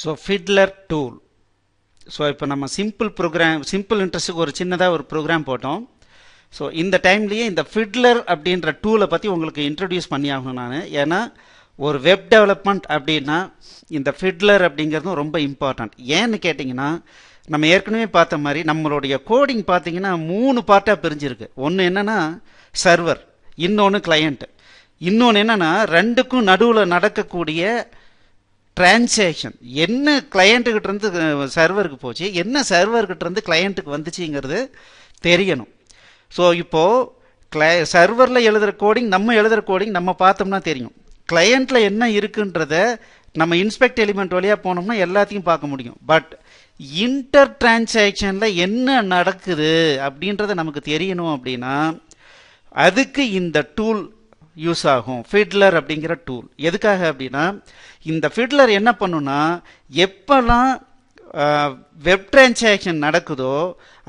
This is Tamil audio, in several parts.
So Fiddler tool. ஸோ இப்போ நம்ம சிம்பிள் இன்ட்ரெஸ்ட்டுக்கு ஒரு சின்னதாக ஒரு ப்ரோக்ராம் போட்டோம். ஸோ இந்த டைம்லேயே இந்த ஃபிட்லர் அப்படின்ற டூலை பற்றி உங்களுக்கு இன்ட்ரடியூஸ் பண்ணி ஆகணும் நான். ஏன்னா ஒரு வெப் டெவலப்மெண்ட் அப்படின்னா இந்த ஃபிட்லர் அப்படிங்கிறதும் ரொம்ப இம்பார்ட்டண்ட். ஏன்னு கேட்டிங்கன்னா நம்ம ஏற்கனவே பார்த்த மாதிரி நம்மளுடைய கோடிங் பார்த்தீங்கன்னா 3 பார்ட்டாக பிரிஞ்சிருக்கு. ஒன்று என்னென்னா சர்வர், இன்னொன்று கிளையண்ட், இன்னொன்று என்னென்னா ரெண்டுக்கும் நடுவில் நடக்கக்கூடிய டிரான்சாக்ஷன். என்ன கிளையண்ட்டுக்கிட்ட இருந்து சர்வருக்கு போச்சு, என்ன சர்வர்கிட்ட இருந்து கிளையண்ட்டுக்கு வந்துச்சுங்கிறது தெரியணும். ஸோ இப்போது சர்வரில் எழுதுகிற கோடிங் நம்ம பார்த்தோம்னா தெரியும். கிளையண்ட்டில் என்ன இருக்குன்றத நம்ம இன்ஸ்பெக்ட் எலிமெண்ட் வழியாக போனோம்னா எல்லாத்தையும் பார்க்க முடியும். பட் இன்டர் டிரான்சாக்ஷனில் என்ன நடக்குது அப்படின்றத நமக்கு தெரியணும். அப்படின்னா அதுக்கு இந்த டூல் யூஸ் ஆகும், ஃபிட்லர் அப்படிங்கிற டூல். எதுக்காக அப்படின்னா இந்த ஃபிட்லர் என்ன பண்ணுன்னா எப்போல்லாம் வெப் டிரான்சாக்ஷன் நடக்குதோ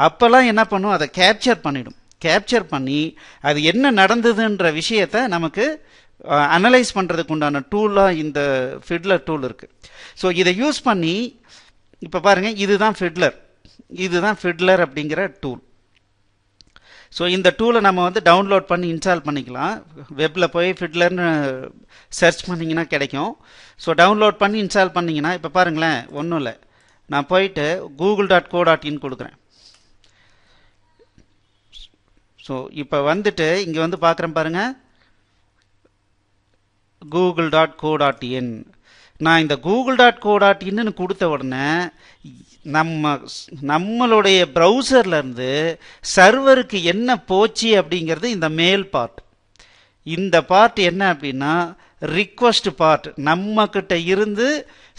அப்போல்லாம் என்ன பண்ணும், அதை கேப்சர் பண்ணிடும். கேப்சர் பண்ணி அது என்ன நடந்ததுன்ற விஷயத்தை நமக்கு அனலைஸ் பண்ணுறதுக்கு உண்டான டூலாக இந்த ஃபிட்லர் டூல் இருக்குது. ஸோ இதை யூஸ் பண்ணி இப்போ பாருங்கள், இதுதான் ஃபிட்லர் அப்படிங்கிற டூல். ஸோ இந்த டூலை நம்ம டவுன்லோட் பண்ணி இன்ஸ்டால் பண்ணிக்கலாம். வெப்பில் போய் ஃபிட்லர்னு சர்ச் பண்ணிங்கன்னா கிடைக்கும். ஸோ டவுன்லோட் பண்ணி இன்ஸ்டால் பண்ணிங்கன்னா இப்போ பாருங்களேன், ஒன்றும் இல்லை, நான் போயிட்டு google.co.in கொடுக்குறேன். ஸோ இப்போ இங்கே பார்க்குறேன் பாருங்கள், google.co.in. நான் இந்த google.co.inன்னு கொடுத்த உடனே நம்மளுடைய ப்ரௌசர்லேருந்து சர்வருக்கு என்ன போச்சு அப்படிங்கிறது இந்த மேல் பார்ட். இந்த பார்ட் என்ன அப்படின்னா ரிக்வஸ்ட் பார்ட், நம்மக்கிட்ட இருந்து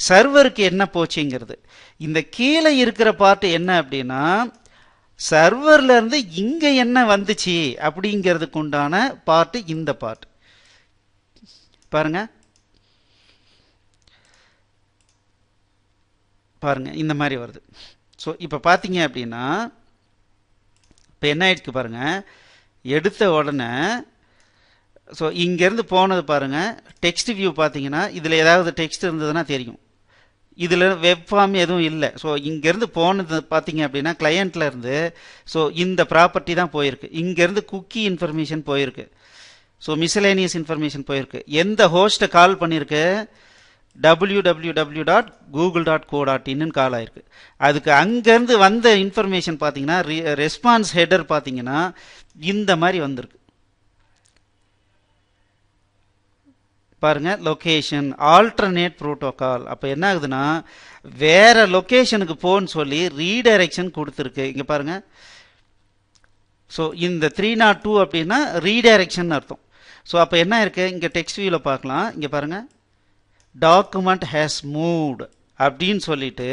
சர்வருக்கு என்ன போச்சுங்கிறது. இந்த கீழே இருக்கிற பார்ட் என்ன அப்படின்னா சர்வர்லேருந்து இங்கே என்ன வந்துச்சு அப்படிங்கிறதுக்கு உண்டான பார்ட்டு இந்த பார்ட். பாருங்க இந்த மாதிரி வருது. ஸோ இப்போ பார்த்தீங்க அப்படின்னா இப்போ என்ன ஆயிடுச்சு பாருங்கள், எடுத்த உடனே ஸோ இங்கேருந்து போனது பாருங்கள், டெக்ஸ்ட் வியூ பார்த்தீங்கன்னா இதில் ஏதாவது டெக்ஸ்ட் இருந்ததுன்னா தெரியும். இதில் வெப் ஃபார்ம் எதுவும் இல்லை. ஸோ இங்கேருந்து போனது பார்த்தீங்க அப்படின்னா கிளையண்ட்டில் இருந்து ஸோ இந்த ப்ராப்பர்ட்டி தான் போயிருக்கு. இங்கேருந்து குக்கி இன்ஃபர்மேஷன் போயிருக்கு. ஸோ மிஸ்சலேனியஸ் இன்ஃபர்மேஷன் போயிருக்கு. எந்த ஹோஸ்ட்டை கால் பண்ணியிருக்கு, www.google.co.in கால் ஆயிருக்கு. அதுக்கு அங்கேருந்து வந்த இன்ஃபர்மேஷன் பார்த்தீங்கன்னா ரெஸ்பான்ஸ் ஹெடர் பார்த்தீங்கன்னா இந்த மாதிரி வந்திருக்கு பாருங்க. Location alternate protocol. அப்போ என்ன ஆகுதுன்னா வேற லொக்கேஷனுக்கு போன்னு சொல்லி ரீடைரக்ஷன் கொடுத்துருக்கு. இங்கே பாருங்க. ஸோ இந்த 302 அப்படின்னா ரீடைரக்ஷன் அர்த்தம். ஸோ அப்போ என்ன இருக்கு, இங்கே டெக்ஸ்ட் வியூவில் பார்க்கலாம். இங்கே பாருங்க, டாக்குமெண்ட் ஹேஸ் மூவ்டு அப்படின்னு சொல்லிட்டு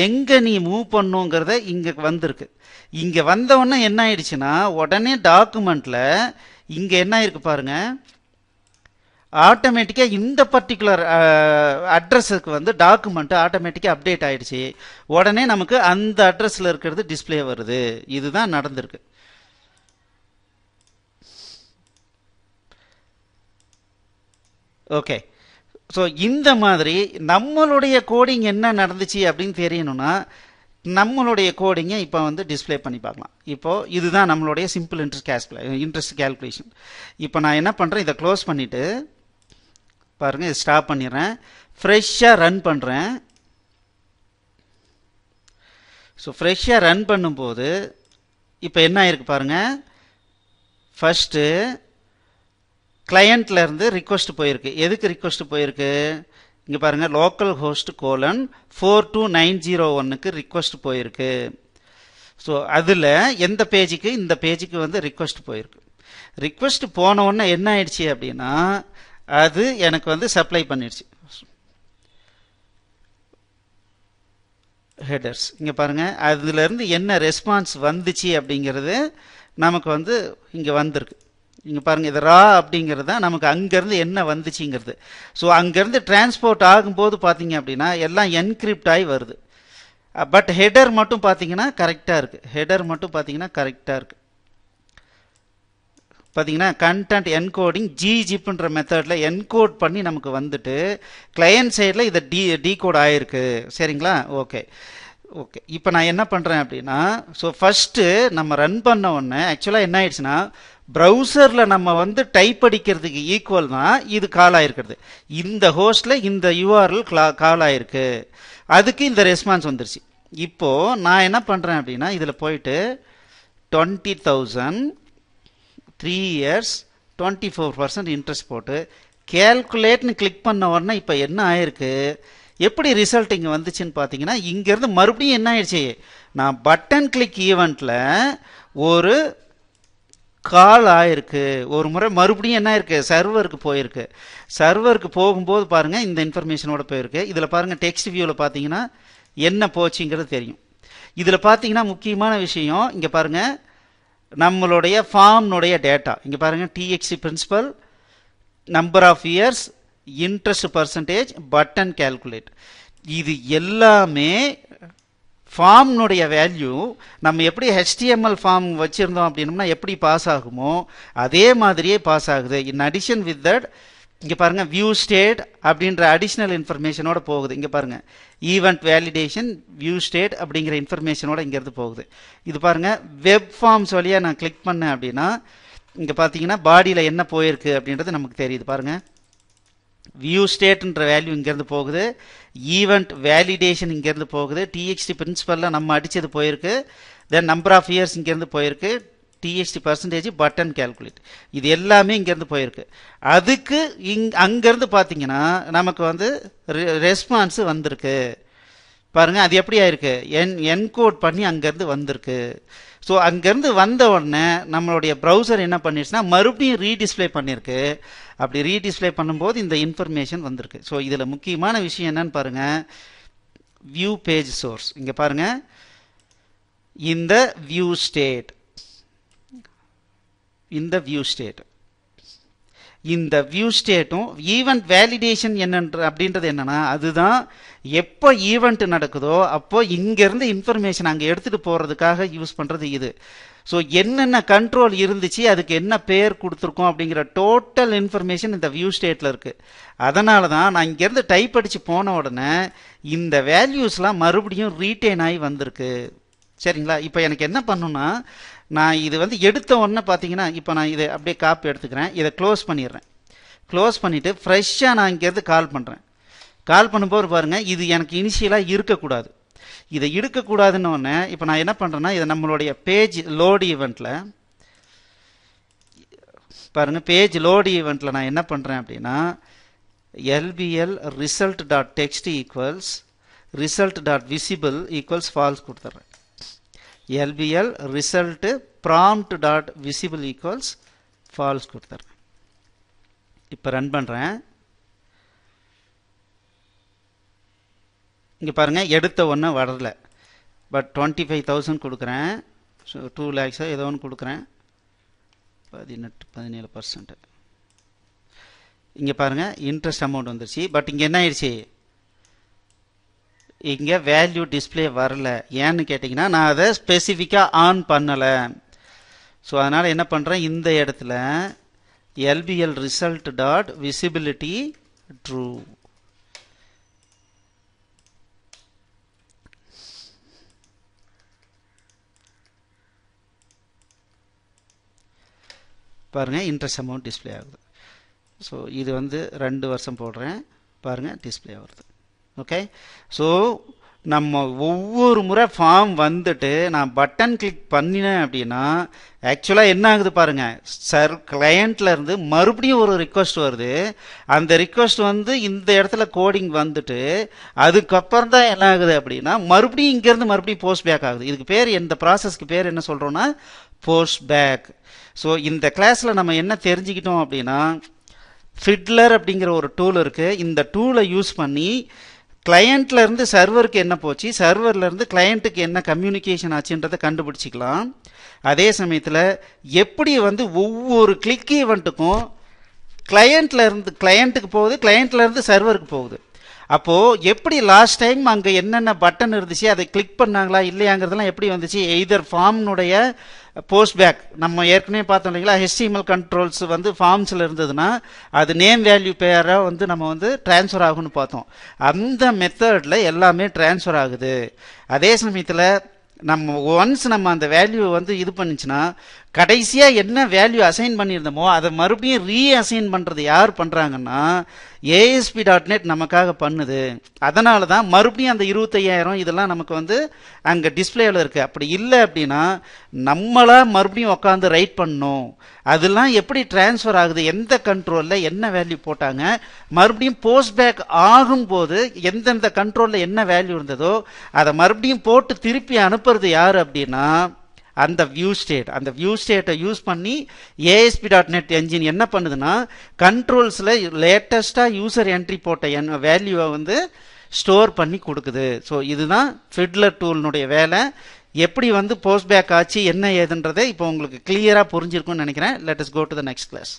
எங்கே நீ மூவ் பண்ணுங்கிறத இங்கே வந்திருக்கு. இங்கே வந்தவொடனே என்ன ஆயிடுச்சுன்னா உடனே டாக்குமெண்ட்டில் இங்கே என்ன ஆயிருக்கு பாருங்க, ஆட்டோமேட்டிக்காக இந்த பர்டிகுலர் அட்ரஸுக்கு டாக்குமெண்ட் ஆட்டோமேட்டிக்காக அப்டேட் ஆயிடுச்சு. உடனே நமக்கு அந்த அட்ரஸில் இருக்கிறது டிஸ்பிளே வருது. இதுதான் நடந்திருக்கு. ஓகே. ஸோ இந்த மாதிரி நம்மளுடைய கோடிங் என்ன நடந்துச்சு அப்படின்னு தெரியணும்னா நம்மளுடைய கோடிங்கை இப்போ டிஸ்பிளே பண்ணி பார்க்கலாம். இப்போது இதுதான் நம்மளுடைய சிம்பிள் இன்ட்ரெஸ்ட் கேல்குலேஷன். இப்போ நான் என்ன பண்ணுறேன், இதை க்ளோஸ் பண்ணிவிட்டு பாருங்கள், இதை ஸ்டாப் பண்ணிடுறேன், ஃப்ரெஷ்ஷாக ரன் பண்ணுறேன். ஸோ ஃப்ரெஷ்ஷாக ரன் பண்ணும்போது இப்போ என்ன ஆயிருக்கு பாருங்கள், ஃபஸ்ட்டு கிளையண்ட்லேருந்து ரிக்வஸ்ட் போயிருக்கு. எதுக்கு ரிக்வஸ்ட் போயிருக்கு, இங்கே பாருங்கள், லோக்கல் ஹோஸ்ட் :42901க்கு ரிக்வஸ்ட் போயிருக்கு. ஸோ அதில் எந்த பேஜுக்கு, இந்த பேஜுக்கு ரிக்வஸ்ட் போயிருக்கு. ரிக்வஸ்ட் போன உடனே என்ன ஆயிடுச்சு அப்படின்னா அது எனக்கு சப்ளை பண்ணிடுச்சு ஹெடர்ஸ். இங்கே பாருங்கள், அதுலேருந்து என்ன ரெஸ்பான்ஸ் வந்துச்சு அப்படிங்கிறது நமக்கு இங்கே வந்திருக்கு. இங்கே பாருங்கள், இது ரா அப்படிங்கிறது தான் நமக்கு அங்கேருந்து என்ன வந்துச்சுங்கிறது. ஸோ அங்கேருந்து டிரான்ஸ்போர்ட் ஆகும்போது பார்த்தீங்க அப்படின்னா எல்லாம் என்கிரிப்ட் ஆகி வருது. பட் ஹெடர் மட்டும் பார்த்தீங்கன்னா கரெக்டாக இருக்குது. பார்த்தீங்கன்னா கண்டென்ட் என்கோடிங் ஜிஜிப்ன்ற மெத்தடில் என்கோட் பண்ணி நமக்கு வந்துட்டு கிளையன்ட் சைடில் இதை டீகோட் ஆகிருக்கு. சரிங்களா? Okay okay. இப்போ நான் என்ன பண்ணுறேன் அப்படின்னா, ஸோ ஃபஸ்ட்டு நம்ம ரன் பண்ண உடனே ஆக்சுவலாக என்ன ஆயிடுச்சுன்னா, ப்ரௌசரில் நம்ம வந்து டைப் அடிக்கிறதுக்கு ஈக்குவல் தான் இது கால் ஆகிருக்கிறது. இந்த ஹோஸ்டில் இந்த யூஆர்எல் கால் ஆகிருக்கு, அதுக்கு இந்த ரெஸ்பான்ஸ் வந்துருச்சு. இப்போது நான் என்ன பண்ணுறேன் அப்படின்னா, இதில் போயிட்டு 20,000 3 years 24% இன்ட்ரெஸ்ட் போட்டு கேல்குலேட்னு கிளிக் பண்ண உடனே இப்போ என்ன ஆயிருக்கு, எப்படி ரிசல்ட் இங்கே வந்துச்சுன்னு பார்த்தீங்கன்னா, இங்கேருந்து மறுபடியும் என்ன ஆயிடுச்சு, நான் பட்டன் கிளிக் ஈவெண்ட்டில் ஒரு கால் ஆயிருக்கு, ஒரு முறை மறுபடியும் என்ன ஆயிருக்கு, சர்வருக்கு போயிருக்கு. சர்வருக்கு போகும்போது பாருங்கள் இந்த இன்ஃபர்மேஷனோட போயிருக்கு. இதில் பாருங்கள் டெக்ஸ்ட் வியூவில் பார்த்தீங்கன்னா என்ன போச்சுங்கிறது தெரியும். இதில் பார்த்தீங்கன்னா முக்கியமான விஷயம் இங்கே பாருங்கள், நம்மளுடைய ஃபார்ம்னுடைய டேட்டா இங்கே பாருங்கள், TXT principal, number of years, interest percentage, button calculate, இது எல்லாமே ஃபார்ம்னுடைய வேல்யூ. நம்ம எப்படி HTML ஃபார்ம் வச்சுருந்தோம் அப்படின்னோம்னா எப்படி பாஸ் ஆகுமோ அதே மாதிரியே பாஸ் ஆகுது. இன் அடிஷன் வித் தட் இங்கே பாருங்கள் வியூ ஸ்டேட் அப்படின்ற அடிஷ்னல் இன்ஃபர்மேஷனோட போகுது. இங்கே பாருங்கள் ஈவெண்ட் வேலிடேஷன் வியூ ஸ்டேட் அப்படிங்கிற இன்ஃபர்மேஷனோட இங்கேருந்து போகுது. இது பாருங்கள் வெப் ஃபார்ம்ஸ் வழியாக நான் கிளிக் பண்ணேன் அப்படின்னா இங்கே பார்த்தீங்கன்னா பாடியில் என்ன போயிருக்கு அப்படின்றது நமக்கு தெரியுது. பாருங்கள் வியூ ஸ்டேட்ன்ற வேல்யூ இங்கேருந்து போகுது, ஈவெண்ட் வேலிடேஷன் இங்கேருந்து போகுது, டிஎக்ஸ்டி பிரின்சிபலில் நம்ம அடித்தது போயிருக்கு, தென் நம்பர் ஆஃப் இயர்ஸ் இங்கேருந்து போயிருக்கு, டிஎஸ்டி பர்சன்டேஜ், பட்டன் கேல்குலேட், இது எல்லாமே இங்கேருந்து போயிருக்கு. அதுக்கு அங்கேருந்து பார்த்தீங்கன்னா நமக்கு வந்து ரெஸ்பான்ஸு வந்திருக்கு. பாருங்கள் அது எப்படி ஆயிருக்கு, என்கோட் பண்ணி அங்கேருந்து வந்திருக்கு. ஸோ அங்கேருந்து வந்த உடனே நம்மளுடைய ப்ரௌசர் என்ன பண்ணிடுச்சுன்னா மறுபடியும் ரீடிஸ்பிளே பண்ணியிருக்கு. அப்படி ரீடிஸ்பிளே பண்ணும்போது இந்த இன்ஃபர்மேஷன் வந்திருக்கு. ஸோ இதில் முக்கியமான விஷயம் என்னன்னு பாருங்கள், வியூ பேஜ் சோர்ஸ் இங்கே பாருங்கள், இந்த வியூ ஸ்டேட், இந்த வியூ ஸ்டேட், இந்த வியூ ஸ்டேட்டும் ஈவெண்ட் வேலிடேஷன் என்னன்ற அப்படின்றது என்னன்னா, அதுதான் எப்போ ஈவெண்ட் நடக்குதோ அப்போ இங்கேருந்து இன்ஃபர்மேஷன் அங்கே எடுத்துகிட்டு போகிறதுக்காக யூஸ் பண்ணுறது இது. ஸோ என்னென்ன கண்ட்ரோல் இருந்துச்சு, அதுக்கு என்ன பேர் கொடுத்துருக்கோம் அப்படிங்கிற டோட்டல் இன்ஃபர்மேஷன் இந்த வியூ ஸ்டேட்டில் இருக்குது. அதனால தான் நான் இங்கேருந்து டைப் அடித்து போன உடனே இந்த வேல்யூஸ்லாம் மறுபடியும் ரீட்டைன் ஆகி வந்திருக்கு. சரிங்களா? இப்போ எனக்கு என்ன பண்ணணும்னா, நான் இது வந்து எடுத்த உடனே பார்த்தீங்கன்னா இப்போ நான் இதை அப்படியே காப்பி எடுத்துக்கிறேன், இதை க்ளோஸ் பண்ணிடுறேன். க்ளோஸ் பண்ணிவிட்டு ஃப்ரெஷ்ஷாக நான் இங்கேருந்து கால் பண்ணுறேன். கால் பண்ணும்போது பாருங்கள் இது எனக்கு இனிஷியலாக இருக்கக்கூடாது. இதை இருக்கக்கூடாதுன்னு ஒன்று இப்போ நான் என்ன பண்ணுறேன்னா, இதை நம்மளுடைய பேஜ் லோடு ஈவெண்ட்டில் பாருங்கள், பேஜ் லோடு ஈவெண்ட்டில் நான் என்ன பண்ணுறேன் அப்படின்னா LBL result.text equals result.visible equals false கொடுத்துட்றேன். LBL result prompt.visible equals false கொடுத்துட்றேன். இப்போ ரன் பண்ணுறேன். இங்கே பாருங்கள் எடுத்த ஒன்று வரல, பட் 25,000 கொடுக்குறேன். ஸோ 2 lakhs ஏதோ ஒன்று கொடுக்குறேன், 17%. இங்கே பாருங்கள் இன்ட்ரெஸ்ட் அமௌண்ட் வந்துருச்சு. பட் இங்கே என்ன ஆயிடுச்சு, இங்கே வேல்யூ டிஸ்பிளே வரல. ஏன்னு கேட்டிங்கன்னா நான் அதை ஸ்பெசிஃபிக்காக ஆன் பண்ணலை. ஸோ அதனால் என்ன பண்ணுறேன், இந்த இடத்துல LBL result.visibility true. பாருங்கள் இன்ட்ரெஸ்ட் அமௌண்ட் டிஸ்பிளே ஆகுது. ஸோ இது வந்து 2 வருஷம் போடுறேன், பாருங்கள் டிஸ்பிளே ஆகுது. ஓகே. ஸோ நம்ம ஒவ்வொரு முறை ஃபார்ம் வந்துட்டு நான் பட்டன் கிளிக் பண்ணினேன் அப்படின்னா ஆக்சுவலாக என்ன ஆகுது பாருங்கள், கிளையண்ட்லேருந்து மறுபடியும் ஒரு ரிக்வஸ்ட் வருது. அந்த ரிக்வஸ்ட் வந்து இந்த இடத்துல கோடிங் வந்துட்டு அதுக்கப்புறம் தான் என்ன ஆகுது அப்படின்னா மறுபடியும் இங்கேருந்து மறுபடியும் போஸ்ட் பேக் ஆகுது. இதுக்கு பேர், இந்த ப்ராசஸ்க்கு பேர் என்ன சொல்கிறோன்னா போஸ்ட் பேக். ஸோ இந்த கிளாஸில் நம்ம என்ன தெரிஞ்சுக்கிட்டோம் அப்படின்னா, ஃபிட்லர் அப்படிங்கிற ஒரு டூல் இருக்குது. இந்த டூலை யூஸ் பண்ணி கிளையண்ட்லேருந்து சர்வருக்கு என்ன போச்சு, சர்வர்லேருந்து கிளையண்ட்டுக்கு என்ன கம்யூனிகேஷன் ஆச்சுன்றதை கண்டுபிடிச்சிக்கலாம். அதே சமயத்தில் எப்படி வந்து ஒவ்வொரு கிளிக் ஈவெண்ட்டுக்கும் கிளையண்ட்டுக்கு போகுது, கிளையண்ட்லேருந்து சர்வருக்கு போகுது, அப்போது எப்படி லாஸ்ட் டைம் அங்கே என்னென்ன பட்டன் இருந்துச்சு அதை கிளிக் பண்ணாங்களா இல்லையாங்கிறதுலாம் எப்படி வந்துச்சு, எய்தர் ஃபார்ம்னுடைய போஸ்ட் பேக் நம்ம ஏற்கனவே பார்த்தோம் இல்லைங்களா, HTML கண்ட்ரோல்ஸ் வந்து ஃபார்ம்ஸில் இருந்ததுன்னா அது நேம் வேல்யூ பேராக வந்து நம்ம வந்து ட்ரான்ஸ்ஃபர் ஆகும்னு பார்த்தோம். அந்த மெத்தடில் எல்லாமே ட்ரான்ஸ்ஃபர் ஆகுது. அதே சமயத்தில் நம்ம ஒன்ஸ் நம்ம அந்த வேல்யூ வந்து இது பண்ணிச்சுன்னா கடைசியாக என்ன வேல்யூ அசைன் பண்ணியிருந்தோமோ அதை மறுபடியும் ரீஅசைன் பண்ணுறது யார் பண்ணுறாங்கன்னா ASP.NET நமக்காக பண்ணுது. அதனால தான் மறுபடியும் அந்த 25,000 இதெல்லாம் நமக்கு வந்து அங்கே டிஸ்பிளேவில் இருக்குது. அப்படி இல்லை அப்படின்னா நம்மளா மறுபடியும் உட்காந்து ரைட் பண்ணணும். அதெல்லாம் எப்படி டிரான்ஸ்ஃபர் ஆகுது, எந்த கண்ட்ரோலில் என்ன வேல்யூ போட்டாங்க, மறுபடியும் போஸ்ட் பேக் ஆகும்போது எந்தெந்த கண்ட்ரோலில் என்ன வேல்யூ இருந்ததோ அதை மறுபடியும் போட்டு திருப்பி அனுப்புறது யார் அப்படின்னா அந்த வியூ ஸ்டேட். அந்த வியூ ஸ்டேட்டை யூஸ் பண்ணி ASP.NET என்ஜின் என்ன பண்ணுதுன்னா கண்ட்ரோல்ஸில் லேட்டஸ்டாக யூசர் என்ட்ரி போட்ட வேல்யூவை வந்து ஸ்டோர் பண்ணி கொடுக்குது. ஸோ இதுதான் ஃபிட்லர் டூல்னுடைய வேலை. எப்படி வந்து போஸ்ட் பேக் ஆச்சு என்ன ஏதுன்றதை இப்போ உங்களுக்கு கிளியராக புரிஞ்சிருக்கும்னு நினைக்கிறேன். Let us go to the next class.